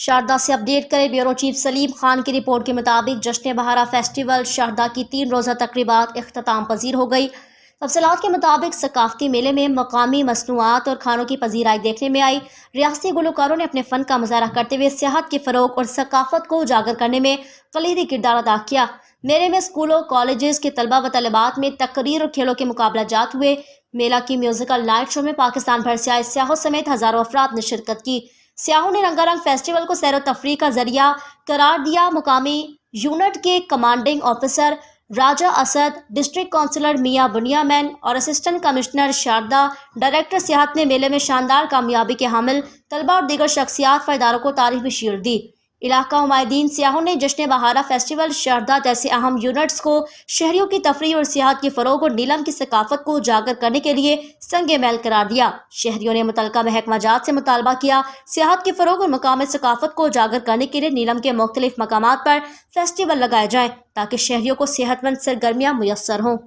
शारदा से अपडेट करें bureau chief Salim Khan की रिपोर्ट के मुताबिक जश्न बहारा फेस्टिवल शारदा की 3 रोज़ा तकरीबात इख्तिताम पजीर हो गई। तफसीलात के मुताबिक सकाफती मेले में मकामी मसनूआत और खानों की पजीराई देखने में आई। रियासती गुलकारों ने अपने फ़न का मुजाहरा करते हुए सियाहत के फ़रोग और सकाफत को उजागर करने में कलीदी किरदार अदा किया। मेले में स्कूलों कॉलेजेस के तलबा व तलबात में तकरीर और खेलों के मुकाबला जात हुए। मेला की म्यूजिकल नाइट शो में पाकिस्तान भर से आए सियाहों समेत हज़ारों अफराद ने शिरकत की। सियाहों ने रंगारंग फेस्टिवल को सैर व तफरीह का जरिया करार दिया। मुकामी यूनिट के कमांडिंग ऑफिसर राजा असद, डिस्ट्रिक्ट काउंसलर मियां बुनियामैन और असिस्टेंट कमिश्नर शारदा डायरेक्टर सियाहत ने मेले में शानदार कामयाबी के हामिल तलबा और दीगर शख्सियात व इदारों को तारीफ़ी शीर दी। इलाका हुमायूदीन सियाहों ने जश्न बहारा फेस्टिवल शारदा जैसे अहम यूनिट्स को शहरियों की तफरीह और सियाहत के फ़रोग और नीलम की सकाफत को उजागर करने के लिए संगे मैल करार दिया। शहरियों ने मुतलका महकमा जात से मुतालबा किया सियाहत के फ़रोग और मकामी सकाफत को उजागर करने के लिए नीलम के मुख्तलिफ मकामात पर फेस्टिवल लगाए जाएँ ताकि शहरियों को सेहतमंद सरगर्मियाँ मुयस्सर हों।